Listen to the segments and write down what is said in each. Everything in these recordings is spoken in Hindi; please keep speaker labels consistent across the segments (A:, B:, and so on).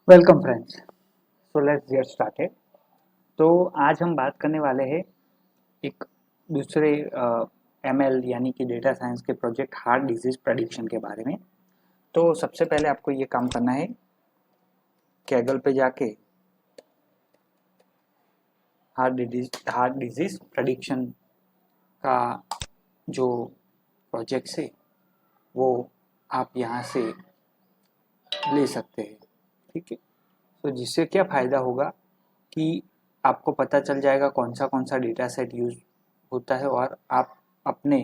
A: Welcome friends. So let's get started. तो आज हम बात करने वाले हैं एक दूसरे एमएल यानी कि डेटा साइंस के प्रोजेक्ट हार्ट डिजीज प्रेडिक्शन के बारे में। तो सबसे पहले आपको ये काम करना है, कैगल पे जाके हार्ट डिजीज प्रेडिक्शन का जो प्रोजेक्ट है वो आप यहाँ से ले सकते हैं। ठीक है, तो जिससे क्या फ़ायदा होगा कि आपको पता चल जाएगा कौन सा डेटा सेट यूज होता है और आप अपने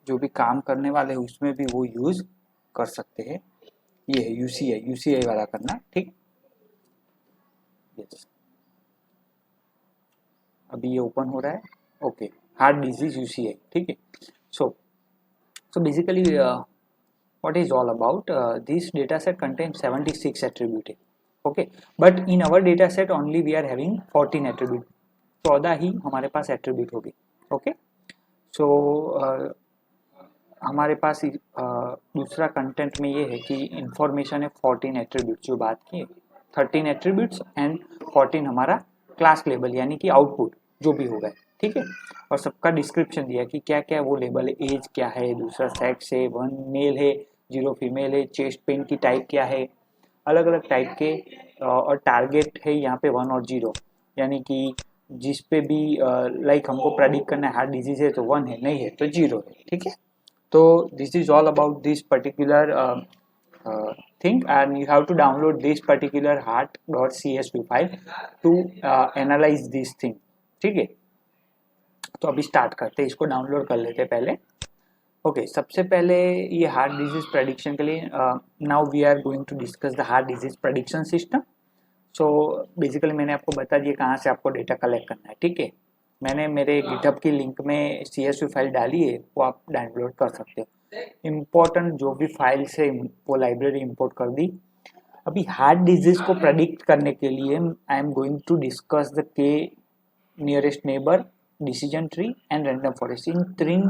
A: जो भी काम करने वाले हैं उसमें भी वो यूज कर सकते हैं। ये है यूसीआई वाला करना। ठीक, यस, अभी ये ओपन हो रहा है। Okay, heart disease UCI. ठीक है, so so basically what is all about, this data set contains 76 attribute. Okay, but in our data set only we are having 14 attribute, 14 ही हमारे पास एट्रीब्यूट होगी। ओके, सो हमारे पास दूसरा कंटेंट में ये है कि इंफॉर्मेशन है 14 एट्रीब्यूट जो बात की, 13 एट्रीब्यूट्स एंड 14 हमारा क्लास लेबल यानी कि आउटपुट जो भी होगा। ठीक है, और सबका डिस्क्रिप्शन दिया कि क्या क्या वो लेबल है, एज क्या है, दूसरा सेक्स है, 1 मेल है, 0 फीमेल है, चेस्ट पेन की टाइप क्या है, अलग अलग टाइप के, और टारगेट है यहाँ पे 1 और 0 यानी कि जिस पे भी लाइक हमको प्रेडिक्ट करना है हार्ट डिजीज है तो 1 है, नहीं है तो 0 है। ठीक है, तो this is all about this particular thing, and you have to download this particular heart.csv file to analyze this thing। ठीक है, तो अभी स्टार्ट करते हैं, इसको डाउनलोड कर लेते हैं पहले। ओके, सबसे पहले ये हार्ट डिजीज प्रेडिक्शन के लिए now we are going to discuss the heart disease prediction system. So basically मैंने आपको बता दिया कहाँ से आपको डेटा कलेक्ट करना है। ठीक है, मैंने मेरे गिटहब की लिंक में CSV फाइल डाली है, वो आप डाउनलोड कर सकते हो। इम्पोर्टेंट जो भी फाइल्स है वो लाइब्रेरी इंपोर्ट कर दी। अभी हार्ट डिजीज को प्रेडिक्ट करने के लिए I am going to discuss the K nearest neighbour, decision tree and random forest. इन 3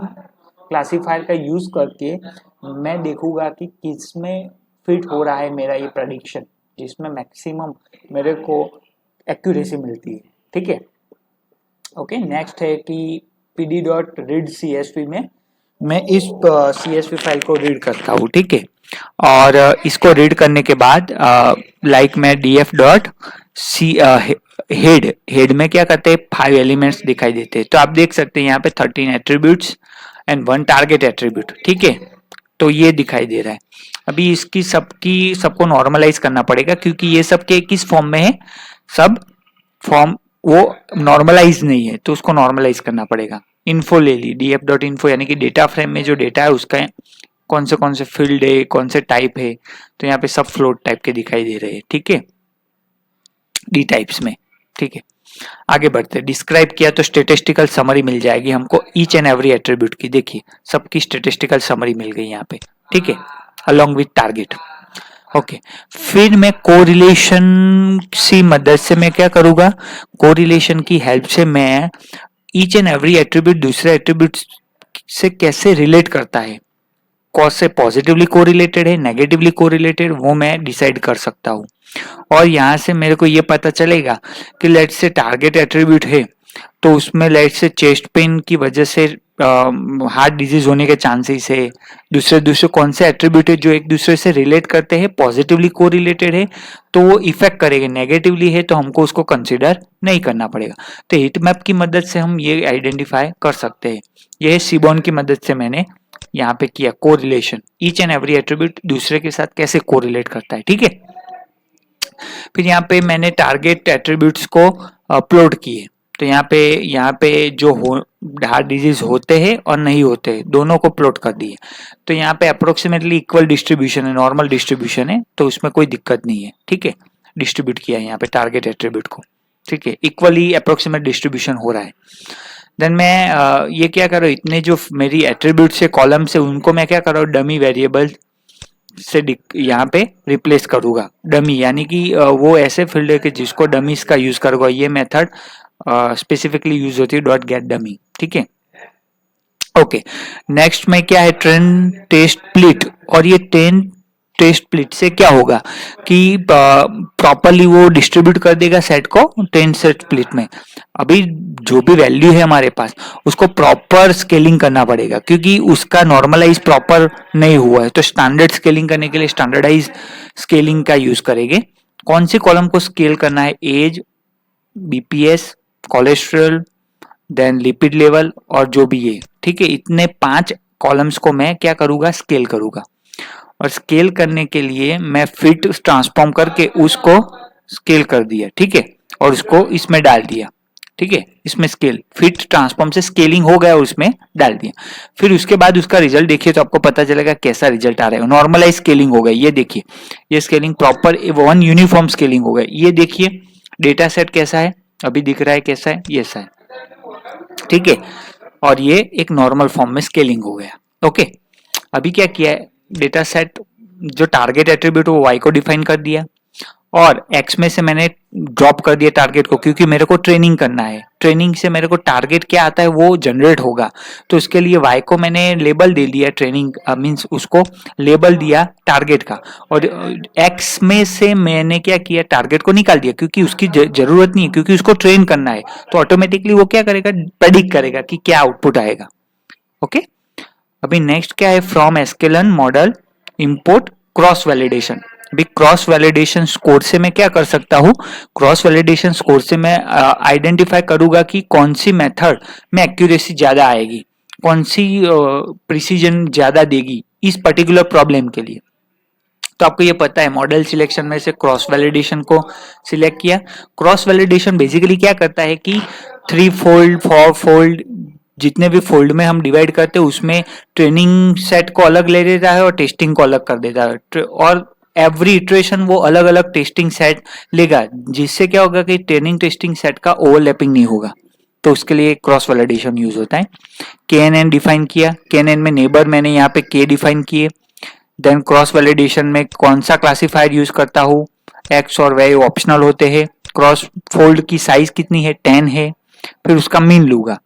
A: क्लासीफायर का यूज करके मैं देखूंगा कि किस में फिट हो रहा है मेरा ये प्रेडिक्शन, जिसमें मैक्सिमम मेरे को एक्यूरेसी मिलती है। ठीक है, ओके, नेक्स्ट है कि pd.read csv में मैं इस CSV फाइल को रीड करता हूँ। ठीक है, और इसको रीड करने के बाद लाइक मैं हेड में क्या करते हैं, 5 एलिमेंट्स दिखाई देते हैं। तो आप देख सकते हैं यहाँ पे 13 एट्रीब्यूट्स एंड 1 टारगेट एट्रीब्यूट। ठीक है, तो ये दिखाई दे रहा है। अभी इसकी सबको नॉर्मलाइज करना पड़ेगा क्योंकि ये सब के किस फॉर्म में है, सब फॉर्म वो नॉर्मलाइज नहीं है, तो उसको नॉर्मलाइज करना पड़ेगा। इन्फो ले ली, df.info यानी कि डेटा फ्रेम में जो डेटा है उसका कौन से फील्ड है, कौन से टाइप है, तो यहाँ पे सब फ्लोट टाइप के दिखाई दे रहे हैं। ठीक है, डी टाइप्स में। ठीक है, आगे बढ़ते, डिस्क्राइब किया तो स्टेटिस्टिकल समरी मिल जाएगी हमको ईच एंड एवरी एट्रीब्यूट की। देखिए सबकी स्टेटिस्टिकल समरी मिल गई यहाँ पे। ठीक है, अलोंग विथ टारगेट। ओके, फिर मैं कोरिलेशन की मदद से मैं क्या करूंगा, कोरिलेशन की हेल्प से मैं ईच एंड एवरी एट्रीब्यूट दूसरे एट्रीब्यूट से कैसे रिलेट करता है, कौन से पॉजिटिवली कोरिलेटेड है, नेगेटिवली कोरिलेटेड, वो मैं डिसाइड कर सकता हूँ। और यहाँ से मेरे को ये पता चलेगा कि लेट से टारगेट एट्रीब्यूट है तो उसमें लेट से चेस्ट पेन की वजह से हार्ट डिजीज होने के चांसेस है। दूसरे कौन से एट्रीब्यूट है जो एक दूसरे से रिलेट करते हैं, पॉजिटिवली कोरिलेटेड है तो वो इफेक्ट करेगा, नेगेटिवली है तो हमको उसको कंसिडर नहीं करना पड़ेगा। तो हीट मैप की मदद से हम ये आइडेंटिफाई कर सकते हैं। यह सीबॉन की मदद से मैंने यहाँ पे किया correlation, each and every attribute दूसरे के साथ कैसे कोरिलेट करता है। ठीक है, फिर यहाँ पे मैंने टारगेट एट्रीब्यूट्स को अपलोड किए। तो यहाँ पे जो हार्ट डिजीज होते हैं और नहीं होते हैं दोनों को प्लॉट कर दिए। तो यहाँ पे अप्रोक्सीमेटली इक्वल डिस्ट्रीब्यूशन है, नॉर्मल डिस्ट्रीब्यूशन है, तो उसमें कोई दिक्कत नहीं है। ठीक है, डिस्ट्रीब्यूट किया है यहाँ पे टारगेट एट्रीब्यूट को। ठीक है, इक्वली अप्रोक्सीमेट डिस्ट्रीब्यूशन हो रहा है। देन मैं ये क्या कर रहा हूँ, इतने जो मेरी एट्रीब्यूट से कॉलम से उनको मैं क्या कर रहा हूँ, डमी वेरिएबल से यहाँ पे रिप्लेस करूंगा। डमी यानी कि वो ऐसे फील्ड है कि जिसको डमीज का यूज करूंगा। ये मेथड स्पेसिफिकली यूज होती है डॉट गेट डमी। ठीक है, ओके, नेक्स्ट में क्या है, ट्रेन टेस्ट स्प्लिट। और ये टेस्ट स्प्लिट से क्या होगा कि प्रॉपरली वो डिस्ट्रीब्यूट कर देगा सेट को 10 सेट स्प्लिट में। अभी जो भी वैल्यू है हमारे पास उसको प्रॉपर स्केलिंग करना पड़ेगा क्योंकि उसका नॉर्मलाइज प्रॉपर नहीं हुआ है, तो स्टैंडर्ड स्केलिंग करने के लिए स्टैंडर्डाइज स्केलिंग का यूज करेंगे। कौन सी कॉलम को स्केल करना है? Age, BPS, cholesterol, then lipid level और जो भी ये, ठीक है, इतने 5 कॉलम्स को मैं क्या करूंगा? स्केल करूंगा। और स्केल करने के लिए मैं फिट ट्रांसफॉर्म करके उसको स्केल कर दिया, ठीक है, और उसको इसमें डाल दिया, ठीक है, इसमें स्केल फिट ट्रांसफॉर्म से स्केलिंग हो गया और उसमें डाल दिया। फिर उसके बाद उसका रिजल्ट देखिए तो आपको पता चलेगा कैसा रिजल्ट आ रहा है। नॉर्मलाइज स्केलिंग हो गई, ये देखिए, ये scaling proper one uniform scaling हो गई। ये देखिए डेटा सेट कैसा है, अभी दिख रहा है कैसा है, ये ऐसा है, ठीक है, और ये एक नॉर्मल फॉर्म में स्केलिंग हो गया। ओके, अभी क्या किया है, डेटा सेट जो टारगेट एट्रीब्यूट वो y को डिफाइन कर दिया और x में से मैंने ड्रॉप कर दिया टारगेट को क्योंकि मेरे को ट्रेनिंग करना है। ट्रेनिंग से मेरे को टारगेट क्या आता है वो जनरेट होगा, तो उसके लिए y को मैंने लेबल दे दिया, ट्रेनिंग मींस उसको लेबल दिया टारगेट का, और x में से मैंने क्या किया, टारगेट को निकाल दिया क्योंकि उसकी जरूरत नहीं है, क्योंकि उसको ट्रेन करना है, तो ऑटोमेटिकली वो क्या करेगा, प्रेडिक्ट करेगा कि क्या आउटपुट आएगा। ओके, अभी नेक्स्ट क्या है, from sklearn model import cross validation. अभी क्रॉस वैलिडेशन स्कोर से मैं क्या कर सकता हूँ, क्रॉस वैलिडेशन स्कोर से मैं आइडेंटिफाई करूंगा कि कौन सी मेथड में एक्यूरेसी ज्यादा आएगी, कौन सी प्रिसीजन ज्यादा देगी इस पर्टिकुलर प्रॉब्लम के लिए। तो आपको ये पता है मॉडल सिलेक्शन में से क्रॉस वैलिडेशन को सिलेक्ट किया। क्रॉस वैलिडेशन बेसिकली क्या करता है कि 3 फोल्ड 4 फोल्ड जितने भी फोल्ड में हम डिवाइड करते हैं उसमें ट्रेनिंग सेट को अलग ले लेता है और टेस्टिंग को अलग कर देता है, और एवरी इटरेशन वो अलग अलग टेस्टिंग सेट लेगा, जिससे क्या होगा कि ट्रेनिंग टेस्टिंग सेट का ओवरलैपिंग नहीं होगा। तो उसके लिए क्रॉस वैलिडेशन यूज होता है। KNN डिफाइन किया, KNN में नेबर मैंने यहाँ पे K डिफाइन किए। देन क्रॉस वैलिडेशन में कौन सा क्लासिफायर यूज करता हूँ, एक्स और वाई ऑप्शनल होते हैं। क्रॉस फोल्ड की साइज कितनी है, 10 है, फिर उसका मीन लूंगा।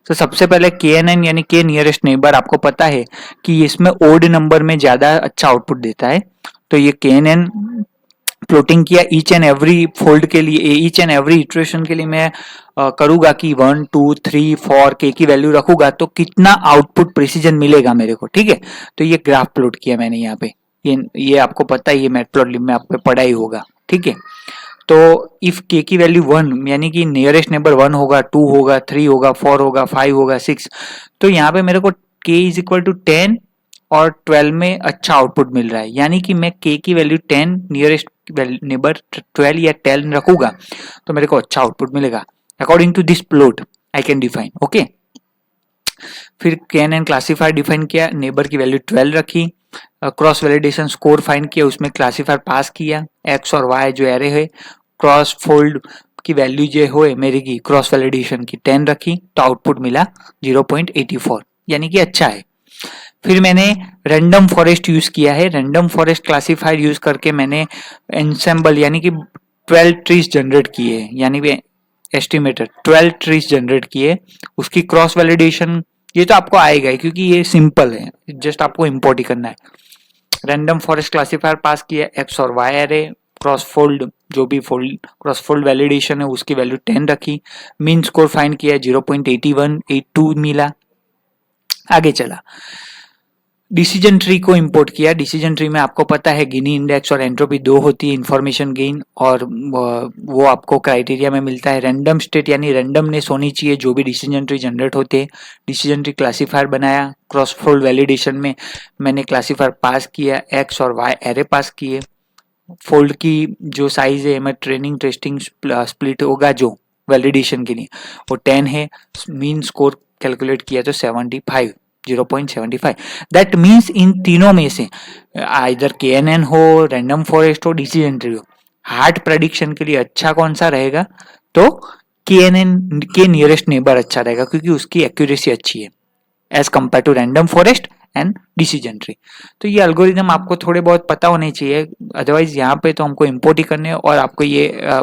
A: तो सबसे पहले KNN यानी के नियरेस्ट नेबर, आपको पता है कि इसमें ओड नंबर में ज्यादा अच्छा आउटपुट देता है, तो ये KNN प्लॉटिंग किया ईच एंड एवरी फोल्ड के लिए, ईच एंड एवरी इटरेशन के लिए मैं करूंगा कि 1 2 3 4 K की वैल्यू रखूंगा तो कितना आउटपुट प्रिसीजन मिलेगा मेरे को, ठीक है। तो ये ग्राफ प्लॉट किया मैंने यहाँ पे, ये आपको पता है, ये मैटप्लॉटलिब में आपको पढ़ा ही होगा, ठीक है। तो इफ K की वैल्यू 1 यानी कि नियरेस्ट नेबर 1 होगा, 2 होगा, 3 होगा, 4 होगा, 5 होगा, 6, तो यहाँ पे मेरे को K इज इक्वल टू 10 और 12 में अच्छा आउटपुट मिल रहा है, यानी कि मैं K की वैल्यू 10 नियरेस्ट नेबर 12 या 10 रखूंगा तो मेरे को अच्छा आउटपुट मिलेगा। According to this plot I can define. Okay, फिर KNN क्लासिफायर डिफाइन किया, नेबर की वैल्यू 12 रखी, क्रॉस वैलिडेशन स्कोर फाइंड किया, उसमें क्लासिफायर पास किया, एक्स और वाई जो एरे है, क्रॉस फोल्ड की वैल्यू जो हो मेरे की क्रॉस वैलिडेशन की 10 रखी, तो आउटपुट मिला 0.84 यानी कि अच्छा है। फिर मैंने रैंडम फॉरेस्ट यूज किया है, रैंडम फॉरेस्ट क्लासिफायर यूज करके मैंने एंसेंबल यानी कि 12 ट्रीज जनरेट किए, यानी कि एस्टिमेटेड 12 ट्रीज जनरेट किए, उसकी क्रॉस वैलिडेशन ये तो आपको आएगा क्योंकि ये सिंपल है, जस्ट आपको इंपोर्ट ही करना है। रैंडम फॉरेस्ट क्लासिफायर पास किया, एक्स और वाई एरे, क्रॉस फोल्ड जो भी फोल्ड क्रॉस फोल्ड वैलिडेशन है उसकी वैल्यू 10 रखी, मीन स्कोर फाइंड किया 0.8182 मिला। आगे चला, डिसीजन ट्री को इंपोर्ट किया। डिसीजन ट्री में आपको पता है गिनी इंडेक्स और एंट्रोपी 2 होती है, इंफॉर्मेशन गेन, और वो आपको क्राइटेरिया में मिलता है। रैंडम स्टेट यानी रैंडमनेस होनी चाहिए जो भी डिसीजन ट्री जनरेट होते हैं। डिसीजन ट्री क्लासिफायर बनाया, क्रॉस फोल्ड वैलिडेशन में मैंने क्लासिफायर पास किया, एक्स और वाई एरे पास किए, फोल्ड की जो साइज है मैं ट्रेनिंग टेस्टिंग स्प्लिट होगा जो वैलिडेशन के लिए वो 10 है, मीन स्कोर कैलकुलेट किया तो 75 0.75। दैट मीन्स इन तीनों में से आइदर KNN हो, रैंडम फॉरेस्ट हो, डिसीजन ट्री हो, हार्ड प्रेडिक्शन के लिए अच्छा कौन सा रहेगा, तो KNN के नियरेस्ट नेबर अच्छा रहेगा क्योंकि उसकी एक्यूरेसी अच्छी है as compare to random forest and decision tree. तो ये एल्गोरिथम आपको थोड़े बहुत पता होने चाहिए, अदरवाइज यहाँ पे तो हमको इंपोर्ट ही करने और आपको ये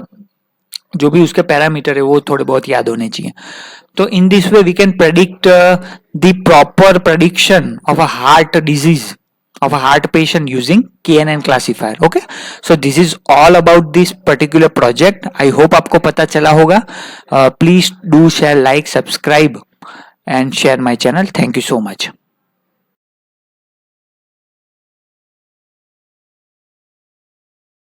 A: जो भी उसके पैरामीटर है वो थोड़े बहुत याद होने चाहिए। तो in this way we can predict the proper prediction of a heart disease of a heart patient using KNN classifier. Okay, so this is all about this particular project. I hope आपको पता चला होगा. Please do share, like, subscribe and share my channel. Thank you so much.